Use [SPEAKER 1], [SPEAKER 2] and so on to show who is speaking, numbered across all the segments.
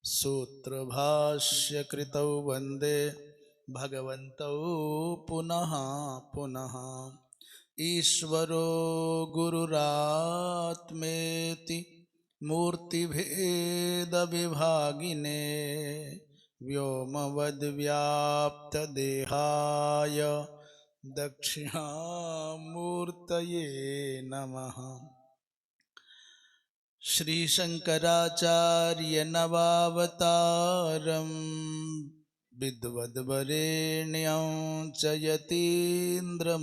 [SPEAKER 1] सूत्रभाष्य कृतौ वन्दे भगवन्तौ पुनः पुनः। ईश्वरो गुरुरात्मेति मूर्तिभेदविभागिने व्योमवद्व्याप्तदेहाय दक्षिणामूर्तये नमः। श्री शंकराचार्य नवावतारं विद्वद्वरेण्यं च यतीन्द्रमुख्यं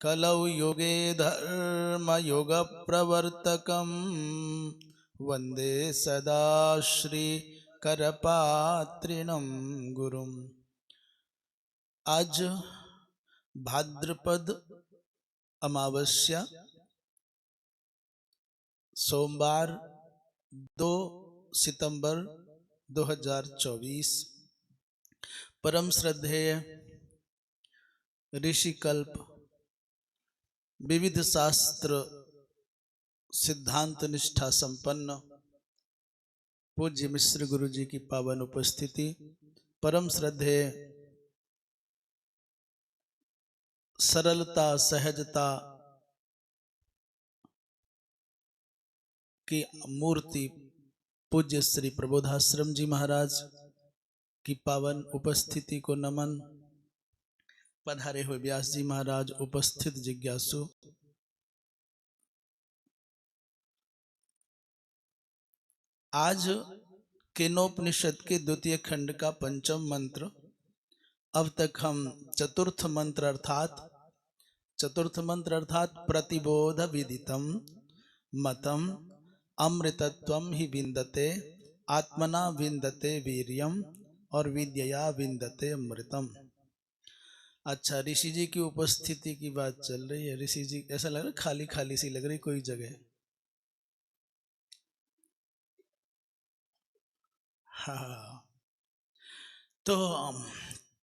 [SPEAKER 1] कलौ युगे धर्मयुगप्रवर्तकं वन्दे सदा श्रीकरपात्रिणं गुरुम्। आज भाद्रपद अमावस्या सोमवार 2 सितंबर 2024। परम श्रद्धेय ऋषिकल्प विविध शास्त्र सिद्धांत निष्ठा संपन्न पूज्य मिश्र गुरु जी की पावन उपस्थिति, परम श्रद्धेय सरलता सहजता की मूर्ति पूज्य श्री प्रबोधाश्रम जी महाराज की पावन उपस्थिति को नमन। पधारे हुए व्यास जी महाराज, उपस्थित जिज्ञासु, आज केनोपनिषद के द्वितीय खंड का पंचम मंत्र। अब तक हम चतुर्थ मंत्र अर्थात प्रतिबोध विदितम मतम अमृतत्वम ही विन्दते आत्मना विन्दते वीर्यम और विद्यया विन्दते अमृतम। अच्छा, ऋषि जी की उपस्थिति की बात चल रही है। ऋषि जी ऐसा लग रहा है खाली खाली सी लग रही कोई जगह। हाँ, तो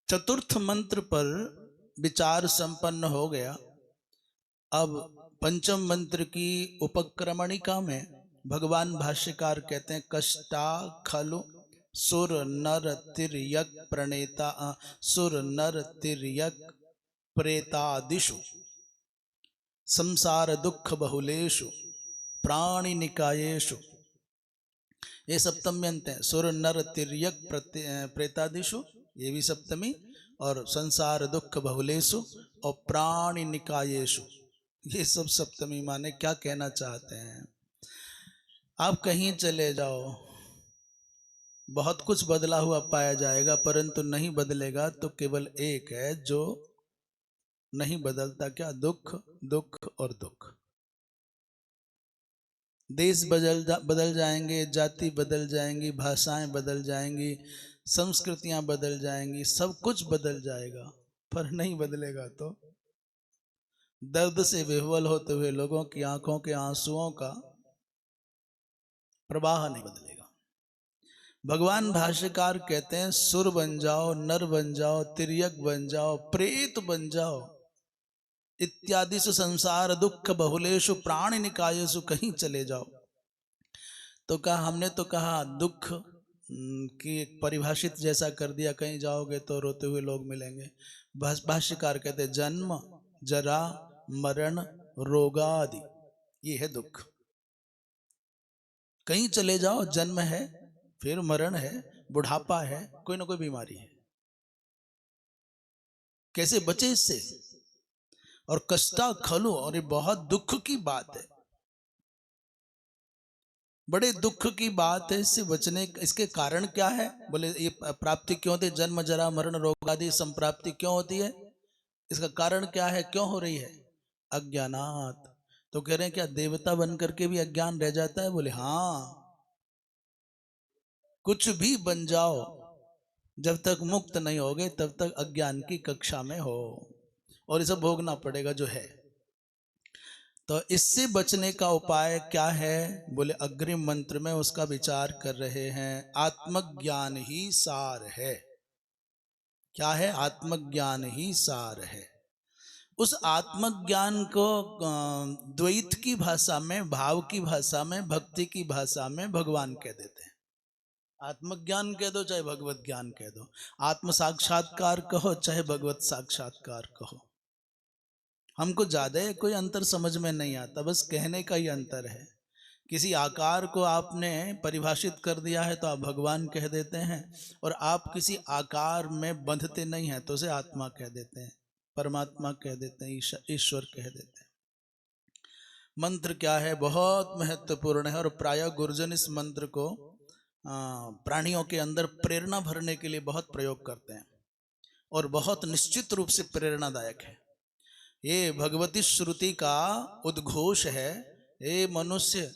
[SPEAKER 1] चतुर्थ मंत्र पर विचार संपन्न हो गया। अब पंचम मंत्र की उपक्रमणिका में भगवान भाष्यकार कहते हैं कष्टा खलु सुर नर तिर्यक प्रणेता सुर नर तिर्यक प्रेतादिषु संसार दुख बहुलेषु प्राणि निकायेषु। ये सप्तमी अंत है। सुर नर तिर्यक प्रेतादिषु, ये भी सप्तमी, और संसार दुख बहुलेषु और प्राणि निकायेषु, ये सब सप्तमी। माने क्या कहना चाहते हैं? आप कहीं चले जाओ, बहुत कुछ बदला हुआ पाया जाएगा, परंतु नहीं बदलेगा तो केवल एक है जो नहीं बदलता। क्या? दुख, दुख और दुख। देश बदल जाएंगे, जाति बदल जाएंगी, भाषाएं बदल जाएंगी, संस्कृतियां बदल जाएंगी, सब कुछ बदल जाएगा, पर नहीं बदलेगा तो दर्द से विह्वल होते हुए लोगों की आंखों के आंसुओं का प्रवाह नहीं बदलेगा। भगवान भाष्यकार कहते हैं सुर बन जाओ, नर बन जाओ, तिर्यक बन जाओ, प्रेत बन जाओ, इत्यादिषु संसार दुख बहुलेषु प्राणि निकायेषु, कहीं चले जाओ। तो कहा, हमने तो कहा दुख की परिभाषित जैसा कर दिया, कहीं जाओगे तो रोते हुए लोग मिलेंगे। भाष्यकार कहते हैं जन्म जरा मरण रोगादि, ये है दुख। कहीं चले जाओ, जन्म है, फिर मरण है, बुढ़ापा है, कोई ना कोई बीमारी है। कैसे बचे इससे? और कष्टा खलु, और ये बहुत दुख की बात है, बड़े दुख की बात है। इससे बचने, इसके कारण क्या है? बोले ये प्राप्ति क्यों होती है? जन्म जरा मरण रोग आदि संप्राप्ति क्यों होती है? इसका कारण क्या है? क्यों हो रही है? अज्ञानात। तो कह रहे हैं क्या देवता बन करके भी अज्ञान रह जाता है? बोले हाँ, कुछ भी बन जाओ, जब तक मुक्त नहीं होगे तब तक अज्ञान की कक्षा में हो, और इसे भोगना पड़ेगा जो है। तो इससे बचने का उपाय क्या है? बोले अग्रिम मंत्र में उसका विचार कर रहे हैं। आत्मज्ञान ही सार है। क्या है? आत्मज्ञान ही सार है। उस आत्मज्ञान को द्वैत की भाषा में, भाव की भाषा में, भक्ति की भाषा में भगवान कह देते हैं। आत्मज्ञान कह दो चाहे भगवत ज्ञान कह दो, आत्म साक्षात्कार कहो चाहे भगवत साक्षात्कार कहो, हमको ज्यादा कोई अंतर समझ में नहीं आता, बस कहने का ही अंतर है। किसी आकार को आपने परिभाषित कर दिया है तो आप भगवान कह देते हैं, और आप किसी आकार में बंधते नहीं हैं तो उसे आत्मा कह देते हैं, परमात्मा कह देते हैं, ईश्वर कह देते हैं। मंत्र क्या है, बहुत महत्वपूर्ण है, और प्रायः गुरुजन इस मंत्र को प्राणियों के अंदर प्रेरणा भरने के लिए बहुत प्रयोग करते हैं, और बहुत निश्चित रूप से प्रेरणादायक है। ये भगवती श्रुति का उद्घोष है। हे मनुष्य,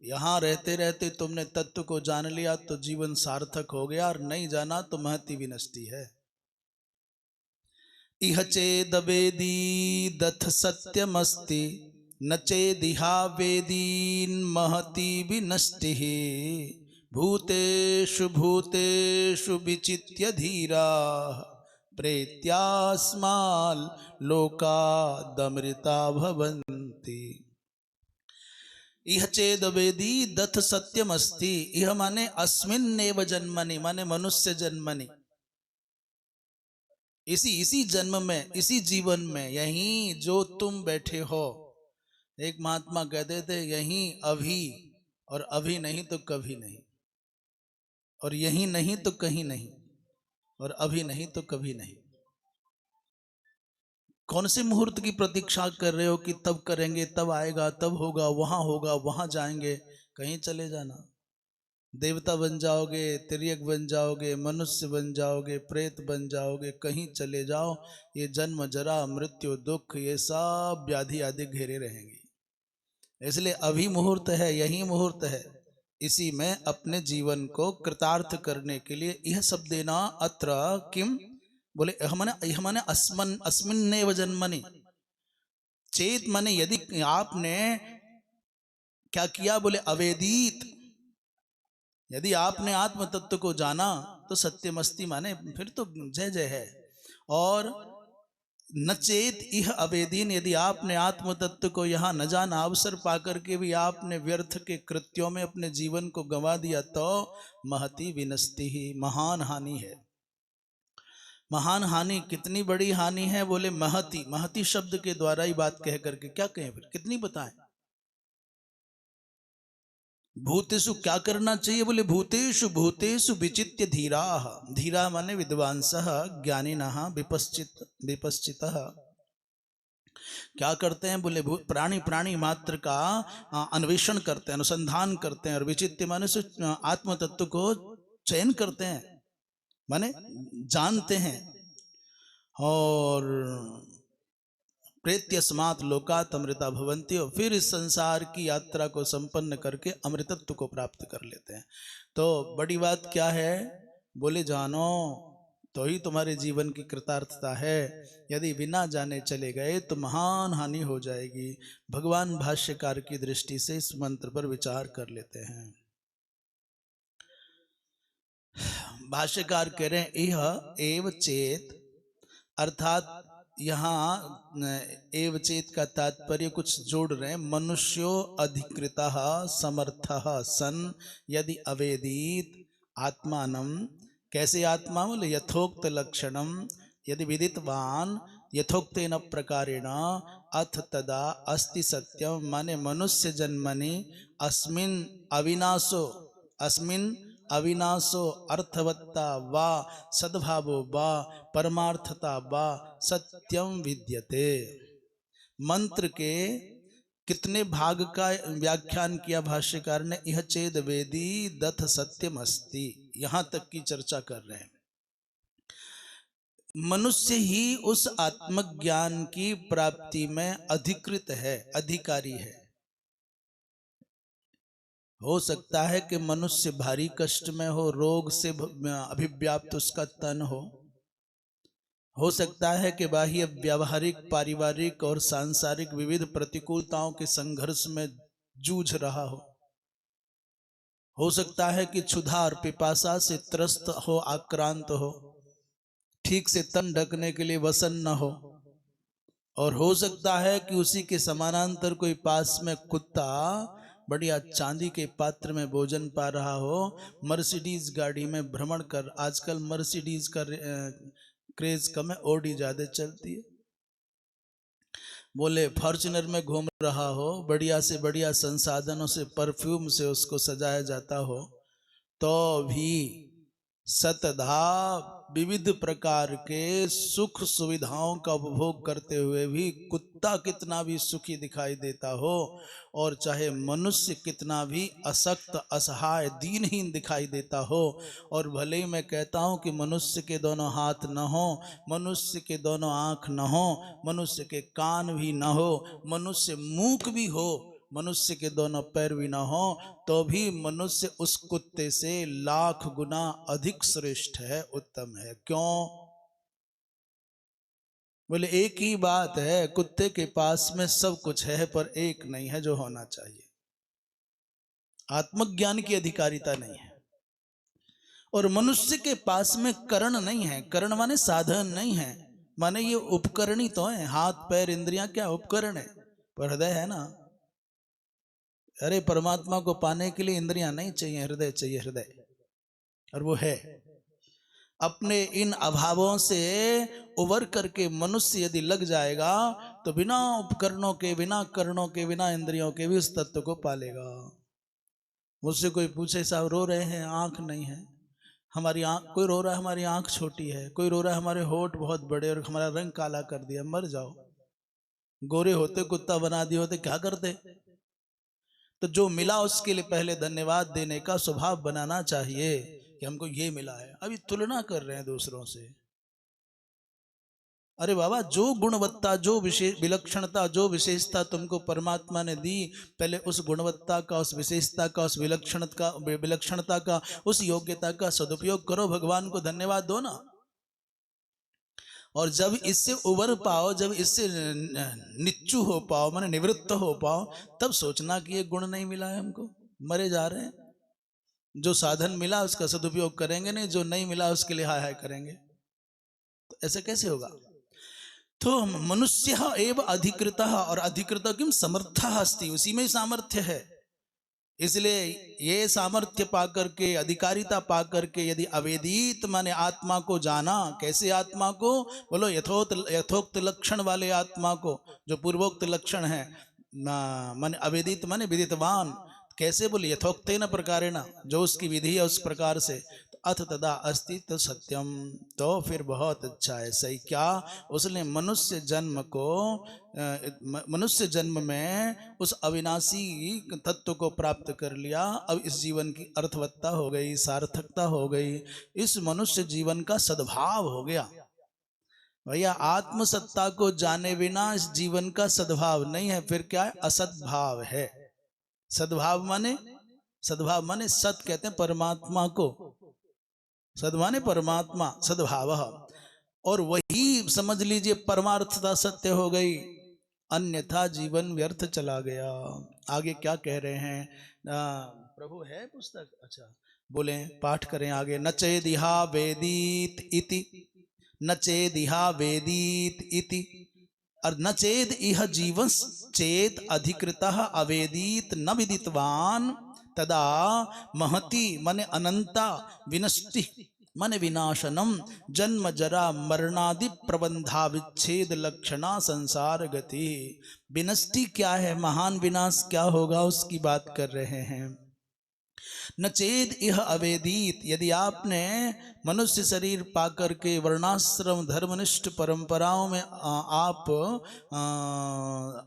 [SPEAKER 1] यहाँ रहते रहते तुमने तत्व को जान लिया तो जीवन सार्थक हो गया, और नहीं जाना तो महति विनष्टि है। इह चेदवेदी दथ सत्यमस्ति न चेदिहा वेदीन महति विनष्टि भूतेषु भूतेषु विचित्य धीरा प्रेत्यास्माल लोकादमृता भवन्ति। इह चेदवेदी दथ सत्यमस्ति, इह माने अस्मिन्नेव जन्मनि, माने मनुष्य जन्मनि, इसी जन्म में, इसी जीवन में, यहीं जो तुम बैठे हो। एक महात्मा कहते थे यहीं अभी, और अभी नहीं तो कभी नहीं, और यहीं नहीं तो कहीं नहीं, और अभी नहीं तो कभी नहीं। कौन से मुहूर्त की प्रतीक्षा कर रहे हो कि तब करेंगे, तब आएगा, तब होगा, वहां जाएंगे? कहीं चले जाना, देवता बन जाओगे, तिर्यक बन जाओगे, मनुष्य बन जाओगे, प्रेत बन जाओगे, कहीं चले जाओ, ये जन्म जरा मृत्यु दुख ये सब व्याधि आदि घेरे रहेंगी। इसलिए अभी मुहूर्त है, यही मुहूर्त है, इसी में अपने जीवन को कृतार्थ करने के लिए यह सब देना। अत्र किम बोले, यह माने अस्मिन्नेव जन्मनि, चेत माने यदि आपने क्या किया, बोले अवेदीत, यदि आपने आत्म तत्व को जाना तो सत्यमस्ति माने फिर तो जय जय है। और नचेत इह अवेदीन, यदि आपने आत्म तत्व को यहाँ न जाना, अवसर पाकर के भी आपने व्यर्थ के कृत्यों में अपने जीवन को गंवा दिया, तो महति विनष्टि ही, महान हानि है। महान हानि, कितनी बड़ी हानि है, बोले महति, महति शब्द के द्वारा ही बात कह करके क्या कहें, फिर कितनी बताएं। भूतेषु क्या करना चाहिए, बोले भूतेषु भूतेषु विचित्य धीरा, धीरा माने विद्वांसः ज्ञानिनः विपश्चितः। क्या करते हैं, बोले प्राणी प्राणी मात्र का अन्वेषण करते हैं, अनुसंधान करते हैं, और विचित्य माने से आत्म तत्व को चयन करते हैं, माने जानते हैं। और प्रेत्यस्मात् लोकात् अमृता भवन्ति, और फिर इस संसार की यात्रा को संपन्न करके अमृतत्व को प्राप्त कर लेते हैं। तो बड़ी बात क्या है, बोले जानो तो ही तुम्हारे जीवन की कृतार्थता है, यदि बिना जाने चले गए तो महान हानि हो जाएगी। भगवान भाष्यकार की दृष्टि से इस मंत्र पर विचार कर लेते हैं। भाष्यकार कह रहे हैं यह एव चेत, अर्थात यहाँ एव चेत का तात्पर्य कुछ जोड़ रहे हैं, मनुष्यो अधिकृतः समर्थः सन यदि अवेदीत आत्मानं, कैसे आत्मा, बोले यथोक्त लक्षणम यदि विदितवान यथोक्तेन प्रकारेण अथ तदा अस्ति सत्यम, माने मनुष्य जन्मनि अस्मिन् अविनाशो, अस्मिन् अविनाशो अर्थवत्ता वा सद्भावो वा परमार्थता वा सत्यम विद्यते। मंत्र के कितने भाग का व्याख्यान किया भाष्यकार ने, यह चेद वेदी दथ सत्यम अस्ति, यहां तक की चर्चा कर रहे हैं। मनुष्य ही उस आत्मज्ञान की प्राप्ति में अधिकृत है, अधिकारी है। हो सकता है कि मनुष्य भारी कष्ट में हो, रोग से अभिव्याप्त उसका तन हो सकता है कि बाह्य व्यावहारिक पारिवारिक और सांसारिक विविध प्रतिकूलताओं के संघर्ष में जूझ रहा हो सकता है कि क्षुधा और पिपासा से त्रस्त हो, आक्रांत हो, ठीक से तन ढकने के लिए वसन न हो, और हो सकता है कि उसी के समानांतर कोई पास में कुत्ता बढ़िया चांदी के पात्र में भोजन पा रहा हो, मर्सिडीज गाड़ी में भ्रमण कर, आजकल मर्सिडीज का क्रेज कम है, ऑडी ज्यादा चलती है, बोले फॉर्च्यूनर में घूम रहा हो, बढ़िया से बढ़िया संसाधनों से, परफ्यूम से उसको सजाया जाता हो, तो भी सतधा विविध प्रकार के सुख सुविधाओं का उपभोग करते हुए भी कुत्ता कितना भी सुखी दिखाई देता हो, और चाहे मनुष्य कितना भी असक्त असहाय दीनहीन दिखाई देता हो, और भले ही मैं कहता हूं कि मनुष्य के दोनों हाथ न हो, मनुष्य के दोनों आंख न हो, मनुष्य के कान भी न हो, मनुष्य मूक भी हो, मनुष्य के दोनों पैर भी ना हो, तो भी मनुष्य उस कुत्ते से लाख गुना अधिक श्रेष्ठ है, उत्तम है। क्यों? बोले एक ही बात है, कुत्ते के पास में सब कुछ है पर एक नहीं है जो होना चाहिए, आत्मज्ञान की अधिकारिता नहीं है। और मनुष्य के पास में करण नहीं है, करण माने साधन नहीं है, माने ये उपकरणी तो है, हाथ पैर इंद्रियां क्या उपकरण है, पर हृदय है ना। अरे परमात्मा को पाने के लिए इंद्रियां नहीं चाहिए, हृदय चाहिए, हृदय, और वो है। अपने इन अभावों से उबर करके मनुष्य यदि लग जाएगा तो बिना उपकरणों के, बिना करणों के, बिना इंद्रियों के भी उस तत्व को पालेगा। मुझसे कोई पूछे साहब रो रहे हैं, आंख नहीं है, हमारी आंख, कोई रो रहा है हमारी आंख छोटी है, कोई रो रहा है हमारे होठ बहुत बड़े और हमारा रंग काला कर दिया, मर जाओ। गोरे होते कुत्ता बना दिए होते क्या करते? तो जो मिला उसके लिए पहले धन्यवाद देने का स्वभाव बनाना चाहिए कि हमको ये मिला है। अभी तुलना कर रहे हैं दूसरों से। अरे बाबा, जो गुणवत्ता, जो विशेष विलक्षणता, जो विशेषता तुमको परमात्मा ने दी, पहले उस गुणवत्ता का, उस विशेषता का, उस विलक्षणता का, उस योग्यता का सदुपयोग करो, भगवान को धन्यवाद दो ना। और जब इससे उबर पाओ, जब इससे निच्चू हो पाओ, माने निवृत्त हो पाओ, तब सोचना कि ये गुण नहीं मिला है हमको, मरे जा रहे हैं। जो साधन मिला उसका सदुपयोग करेंगे नहीं, जो नहीं मिला उसके लिए हाय हाय करेंगे, तो ऐसे कैसे होगा? तो मनुष्य एवं अधिकृत, और अधिकृत किम समर्थ अस्ति, उसी में सामर्थ्य है। इसलिए ये सामर्थ्य पाकर के, अधिकारिता पाकर के, यदि अवेदित माने आत्मा को जाना, कैसे आत्मा को? बोलो यथोक्त लक्षण वाले आत्मा को, जो पूर्वोक्त लक्षण है, माने अवेदित माने विदितवान, कैसे? बोले यथोक्तेन प्रकारेण, जो उसकी विधि है उस प्रकार से। अथ तदा अस्ति तो सत्यम, तो फिर बहुत अच्छा है, सही क्या? उसने मनुष्य जन्म को, मनुष्य जन्म में उस अविनाशी तत्व को प्राप्त कर लिया। अब इस जीवन की अर्थवत्ता हो गई, सार्थकता हो गई, इस मनुष्य जीवन का सद्भाव हो गया। भैया आत्मसत्ता को जाने बिना इस जीवन का सद्भाव नहीं है, फिर क्या है? असद्भाव है। सद्भाव माने, सद्भाव माने सत कहते हैं परमात्मा को, सद माने परमात्मा, सद्भाव, और वही समझ लीजिए परमार्थता सत्य हो गई, अन्यथा जीवन व्यर्थ चला गया। आगे क्या कह रहे हैं? प्रभु है पुस्तक, अच्छा बोले पाठ करें आगे। न चेदिहा वेदीत इति, न चेदिहा वेदीत इति, और न चेद इह जीवन चेत अधिकृतः अवेदीत न विदितवान, तदा महति माने अनंता, विनष्टि माने विनाशनम, जन्म जरा मरणादि प्रबंधा विच्छेद लक्षणा संसार गति। विनष्टि क्या है? महान विनाश क्या होगा उसकी बात कर रहे हैं। न चेद यह अवेदित, यदि आपने मनुष्य शरीर पाकर के वर्णाश्रम धर्मनिष्ठ परंपराओं में आप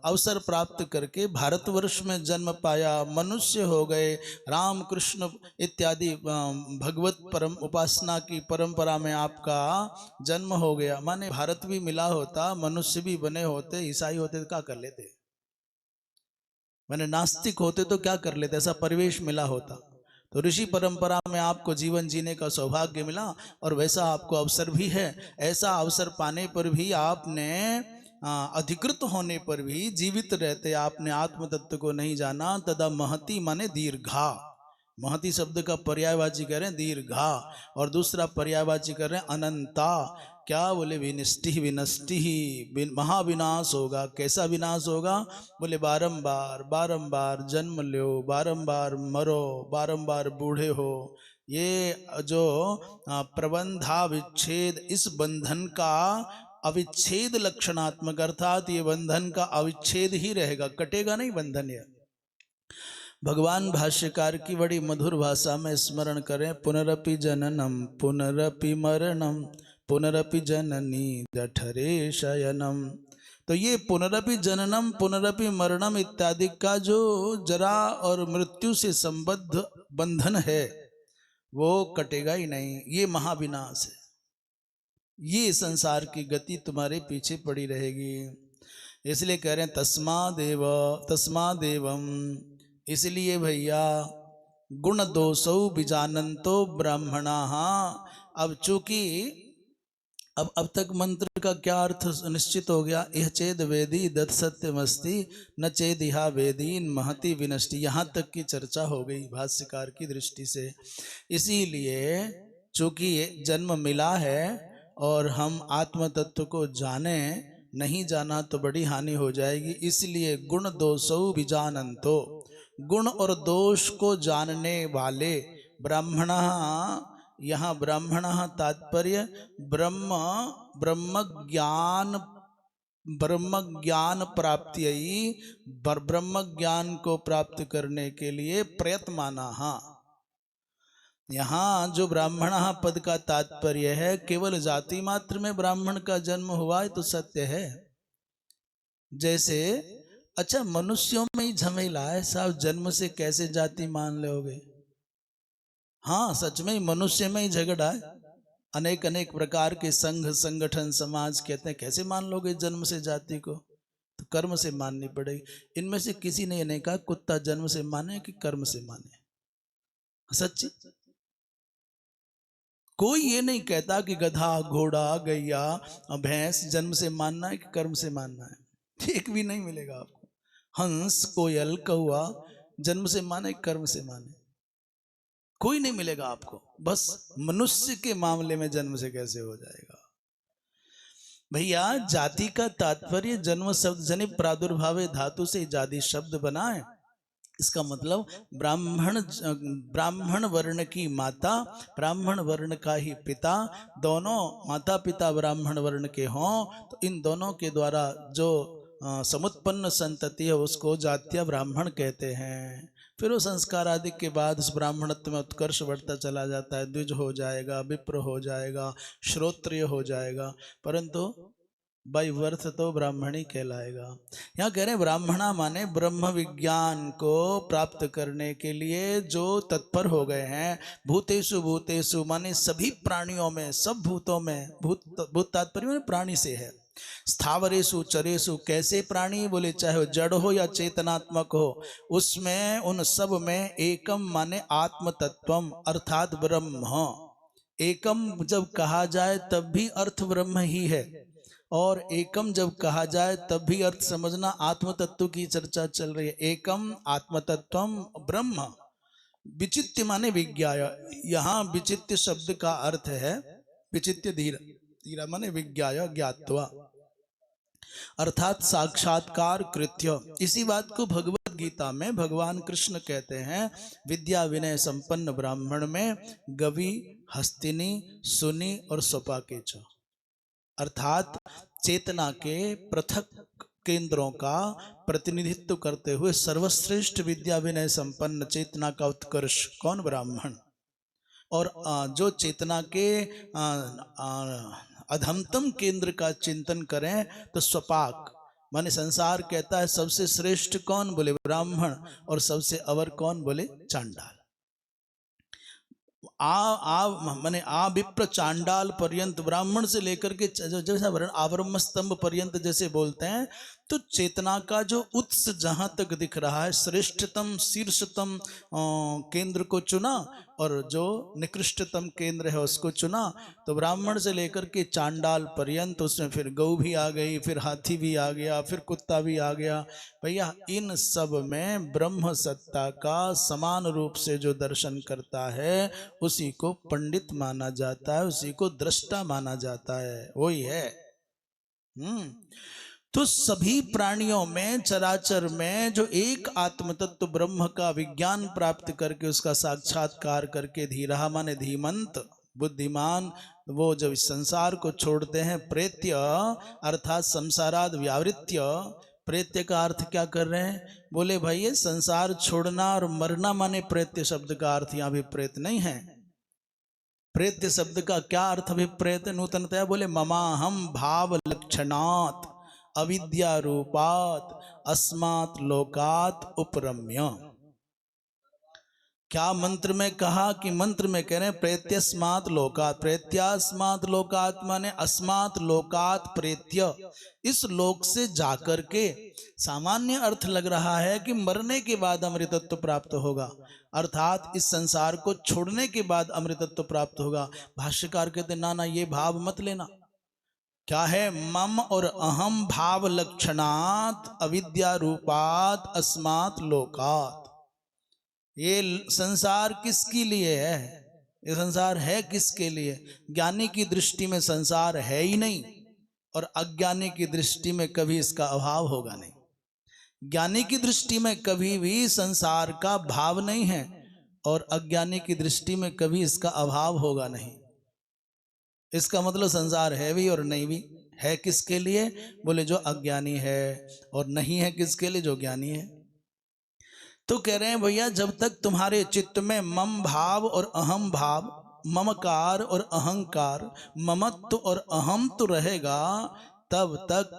[SPEAKER 1] अवसर प्राप्त करके भारतवर्ष में जन्म पाया, मनुष्य हो गए, राम कृष्ण इत्यादि भगवत परम उपासना की परंपरा में आपका जन्म हो गया, माने भारत भी मिला होता, मनुष्य भी बने होते, ईसाई होते तो क्या कर लेते, मैंने नास्तिक होते तो क्या कर लेते, ऐसा परिवेश मिला होता। तो ऋषि परंपरा में आपको जीवन जीने का सौभाग्य मिला और वैसा आपको अवसर भी है। ऐसा अवसर पाने पर भी आपने अधिकृत होने पर भी जीवित रहते आपने आत्म तत्व को नहीं जाना। तदा महति माने दीर्घा, महति शब्द का पर्यायवाची कह रहे हैं दीर्घा, और दूसरा पर्यायवाची कर रहे हैं अनंता। क्या बोले विनष्टि विनष्टि, महाविनाश होगा। कैसा विनाश होगा? बोले बारंबार बारंबार जन्म लो, बारंबार मरो, बारंबार बूढ़े हो। ये जो प्रबंधा विच्छेद, इस बंधन का अविच्छेद लक्षणात्मक, अर्थात ये बंधन का अविच्छेद ही रहेगा, कटेगा नहीं बंधन। ये भगवान भाष्यकार की बड़ी मधुर भाषा में स्मरण करें, पुनरपि जननम पुनरपि मरणम पुनरपि जननी जठरे शयनम। तो ये पुनरपि जननम पुनरपि मरणम इत्यादि का जो जरा और मृत्यु से संबद्ध बंधन है वो कटेगा ही नहीं, ये महाविनाश है। ये संसार की गति तुम्हारे पीछे पड़ी रहेगी। इसलिए कह रहे हैं तस्मादेव तस्मादेवम, इसलिए भैया गुण दोषौ विजानन्तो ब्राह्मणा। अब चूंकि अब तक मंत्र का क्या अर्थ निश्चित हो गया, यह चेद वेदी दत्त सत्यमस्ति न चेद यहा वेदीन महति विनष्टि, यहाँ तक की चर्चा हो गई भाष्यकार की दृष्टि से। इसीलिए चूंकि जन्म मिला है और हम आत्म तत्व को जाने, नहीं जाना तो बड़ी हानि हो जाएगी। इसलिए गुण दोषौ विजानन्तो, गुण और दोष को जानने वाले ब्राह्मण, यहाँ ब्राह्मण तात्पर्य ब्रह्म ब्रह्म ज्ञान प्राप्ति, ब्रह्म ज्ञान को प्राप्त करने के लिए प्रयत्माना। यहाँ जो ब्राह्मण पद का तात्पर्य है केवल जाति मात्र में ब्राह्मण का जन्म हुआ है तो सत्य है। जैसे अच्छा मनुष्यों में ही झमेला है साहब, जन्म से कैसे जाति मान लोगे? हाँ सच में ही मनुष्य में ही झगड़ा है। अनेक अनेक प्रकार के संघ संगठन समाज कहते हैं कैसे मान लोगे जन्म से जाति को? तो कर्म से माननी पड़ेगी। इनमें से किसी ने नहीं कहा कुत्ता जन्म से माने कि कर्म से माने, सच्ची। कोई ये नहीं कहता कि गधा घोड़ा गैया भैंस जन्म से मानना है कि कर्म से मानना है, एक भी नहीं मिलेगा आपको। हंस कोयल कौआ जन्म से माने कर्म से माने, कोई नहीं मिलेगा आपको। बस मनुष्य के मामले में जन्म से कैसे हो जाएगा भैया? जाति का तात्पर्य जन्म शब्द जनित प्रादुर्भावे धातु से जाति शब्द बना है। इसका मतलब ब्राह्मण वर्ण की माता, ब्राह्मण वर्ण का ही पिता, दोनों माता पिता ब्राह्मण वर्ण के हों तो इन दोनों के द्वारा जो समुत्पन्न संतति है उसको जातीय ब्राह्मण कहते हैं। फिर वो संस्कार आदि के बाद उस ब्राह्मणत्व में उत्कर्ष बढ़ता चला जाता है, द्विज हो जाएगा, विप्र हो जाएगा, श्रोत्रिय हो जाएगा, परंतु बाई वर्थ तो ब्राह्मण ही कहलाएगा। यहाँ कह रहे हैं ब्राह्मणा माने ब्रह्म विज्ञान को प्राप्त करने के लिए जो तत्पर हो गए हैं। भूतेषु भूतेषु माने सभी प्राणियों में, सब भूतों में, भूत तात्पर्य माने प्राणी से है। स्थावरेशु चरेशु, कैसे प्राणी? बोले चाहे वो जड़ हो या चेतनात्मक हो, उसमें उन सब में एकम माने आत्म तत्वम अर्थात ब्रह्म। एकम जब कहा जाए तब भी अर्थ ब्रह्म ही है, और एकम जब कहा जाए तब भी अर्थ समझना आत्म तत्व की चर्चा चल रही है। एकम आत्म तत्वम ब्रह्म। विचित्य माने विज्ञाय, यहाँ विचित्य शब्द का अर्थ है विचित्य धीरा, धीरा माने विज्ञाय ज्ञात्वा अर्थात साक्षात्कार कृत्य। इसी बात को भगवत गीता में भगवान कृष्ण कहते हैं, विद्या विनय संपन्न ब्राह्मण में गवि हस्तिनी सुनी और स्वपाकेच, अर्थात चेतना के पृथक केंद्रों का प्रतिनिधित्व करते हुए सर्वश्रेष्ठ विद्या विनय संपन्न चेतना का उत्कर्ष कौन? ब्राह्मण। और जो चेतना के अधमतम केंद्र का चिंतन करें तो स्वपाक माने संसार कहता है सबसे श्रेष्ठ कौन? बोले ब्राह्मण। और सबसे अवर कौन? बोले चांडाल। माने विप्र चांडाल पर्यंत, ब्राह्मण से लेकर के जैसा वर्ण आवरम स्तंभ पर्यंत जैसे बोलते हैं, तो चेतना का जो उत्स जहां तक दिख रहा है, श्रेष्ठतम शीर्षतम केंद्र को चुना और जो निकृष्टतम केंद्र है उसको चुना। तो ब्राह्मण से लेकर के चांडाल पर्यंत, उसमें फिर गौ भी आ गई, फिर हाथी भी आ गया, फिर कुत्ता भी आ गया। भैया इन सब में ब्रह्म सत्ता का समान रूप से जो दर्शन करता है उसी को पंडित माना जाता है, उसी को दृष्टा माना जाता है, वही है। तो सभी प्राणियों में, चराचर में जो एक आत्म तत्व ब्रह्म का विज्ञान प्राप्त करके उसका साक्षात्कार करके धीरा माने धीमंत बुद्धिमान, वो जब इस संसार को छोड़ते हैं, प्रेत्य अर्थात संसाराद व्यावृत्य। प्रेत्य का अर्थ क्या कर रहे हैं? बोले भाई ये संसार छोड़ना और मरना माने प्रेत्य शब्द का अर्थ यहाँ भी प्रेत नहीं है। प्रेत्य शब्द का क्या अर्थ अभिप्रेत नूतनतया? बोले ममाहम भाव लक्षणात् अविद्या रूपात अस्मात् लोकात उपरम्य। क्या मंत्र में कहा कि मंत्र में कह रहे हैं प्रेत्यस्मात् लोकात, प्रेत्यास्मात् लोकात माने अस्मात् लोकात प्रेत्य, इस लोक से जाकर के। सामान्य अर्थ लग रहा है कि मरने के बाद अमृतत्व प्राप्त होगा, अर्थात इस संसार को छोड़ने के बाद अमृतत्व प्राप्त होगा। भाष्यकार कहते ना ना, ये भाव मत लेना। क्या है? मम और अहम भाव लक्षणात् अविद्या रूपात अस्मात् लोकात। ये संसार किसके लिए है? ये संसार है किसके लिए? ज्ञानी की दृष्टि में संसार है ही नहीं, और अज्ञानी की दृष्टि में कभी इसका अभाव होगा नहीं। ज्ञानी की दृष्टि में कभी भी संसार का भाव नहीं है, और अज्ञानी की दृष्टि में कभी इसका अभाव होगा नहीं। इसका मतलब संसार है भी और नहीं भी। है किसके लिए? बोले जो अज्ञानी है, और नहीं है किसके लिए? जो ज्ञानी है। तो कह रहे हैं भैया जब तक तुम्हारे चित्त में मम भाव और अहम भाव, ममकार और अहंकार, ममत्व और अहम तो रहेगा, तब तक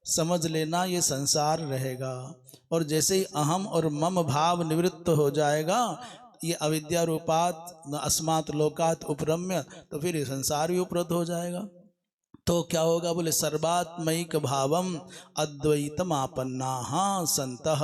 [SPEAKER 1] समझ लेना ये संसार रहेगा। और जैसे ही अहम और मम भाव निवृत्त हो जाएगा, ये अविद्या रूपात अस्मात् लोकात उपरम्य, तो फिर ये संसार भी उपरत हो जाएगा। तो क्या होगा? बोले सर्वात्मैक भावम अद्वैतमापन्नाः संतः।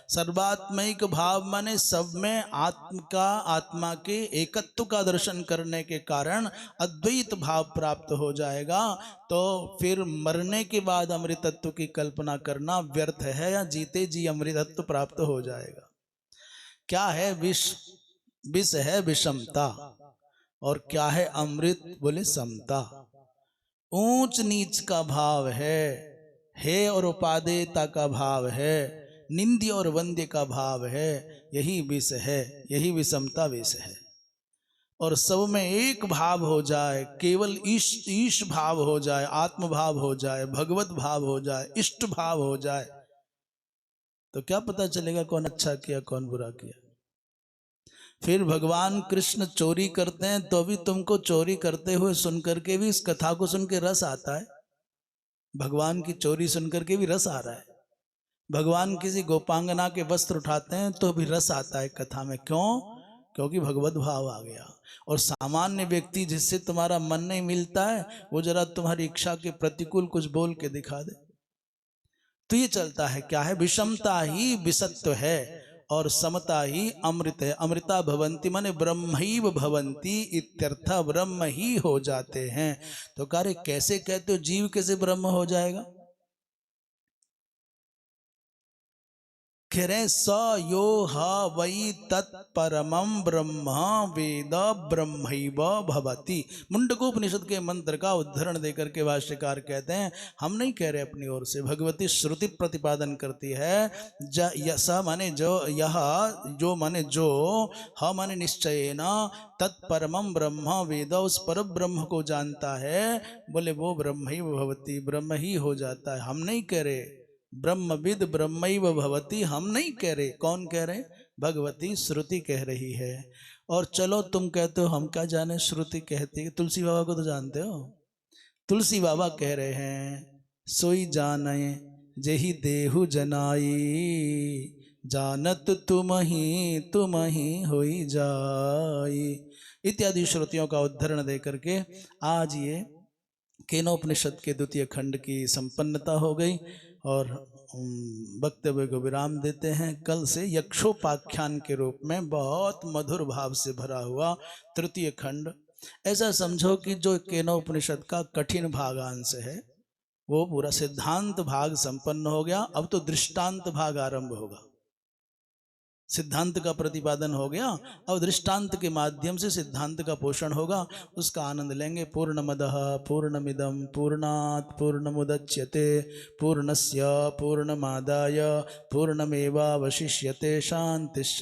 [SPEAKER 1] सर्वात्मैक भाव माने सब में आत्मा के एकत्व का दर्शन करने के कारण अद्वैत भाव प्राप्त हो जाएगा। तो फिर मरने के बाद अमृतत्व की कल्पना करना व्यर्थ है, या जीते जी अमृतत्व प्राप्त हो जाएगा। क्या है? विष है विषमता, और क्या है अमृत? बोले समता। ऊंच नीच का भाव है और उपादेयता का भाव है, निंद्य और वंद्य का भाव है, यही विष है, यही विषमता विष है। और सब में एक भाव हो जाए, केवल ईश भाव हो जाए, आत्म भाव हो जाए, भगवत भाव हो जाए, इष्ट भाव हो जाए, तो क्या पता चलेगा कौन अच्छा किया कौन बुरा किया। फिर भगवान कृष्ण चोरी करते हैं तो भी तुमको चोरी करते हुए सुनकर के भी इस कथा को सुन के रस आता है। भगवान की चोरी सुनकर के भी रस आ रहा है। भगवान किसी गोपांगना के वस्त्र उठाते हैं तो भी रस आता है कथा में। क्यों? क्योंकि भगवत भाव आ गया। और सामान्य व्यक्ति जिससे तुम्हारा मन नहीं मिलता है, वो जरा तुम्हारी इच्छा के प्रतिकूल कुछ बोल के दिखा दे, तो ये चलता है। क्या है? विषमता ही विषत्व है, और समता ही अमृत है। अमृता भवंती माने ब्रह्मैव भवंती इत्यर्थ, ब्रह्म ही हो जाते हैं। तो कार्य कैसे कहते हो? जीव कैसे ब्रह्म हो जाएगा? कह रहे स यो ह वै तत्परमं ब्रह्म वेद ब्रह्मैव भवति। मुंडकोपनिषद के मंत्र का उद्धरण देकर के भाष्यकार कहते हैं, हम नहीं कह रहे अपनी ओर से, भगवती श्रुति प्रतिपादन करती है। स माने जो, यह जो माने जो, ह माने निश्चयेन, तत्परमं ब्रह्म वेद, उस पर ब्रह्म को जानता है, बोले वो ब्रह्मैव भवति, ब्रह्म ही हो जाता है। हम नहीं कह रहे ब्रह्मविद ब्रह्मैव भवति, हम नहीं कह रहे। कौन कह रहे? भगवती श्रुति कह रही है। और चलो तुम कहते हो हम क्या जाने, श्रुति कहती है। तुलसी बाबा को तो जानते हो, तुलसी बाबा कह रहे हैं, सोई जाने जेहि देहु जनाई, जानत तुम ही होई जाई, इत्यादि श्रुतियों का उद्धरण दे करके आज ये केनोपनिषद के द्वितीय खंड की संपन्नता हो गई। और वक्तव्य को विराम देते हैं। कल से यक्षोपाख्यान के रूप में बहुत मधुर भाव से भरा हुआ तृतीय खंड, ऐसा समझो कि जो केनोपनिषद का कठिन भागांश है वो पूरा सिद्धांत भाग संपन्न हो गया। अब तो दृष्टांत भाग आरंभ होगा। सिद्धांत का प्रतिपादन हो गया, अब दृष्टांत के माध्यम से सिद्धांत का पोषण होगा, उसका आनंद लेंगे। पूर्णमदः पूर्णमिदं पूर्णात् पूर्णमुदच्यते पूर्णस्य पूर्णमादाय पूर्णमेवावशिष्यते शांति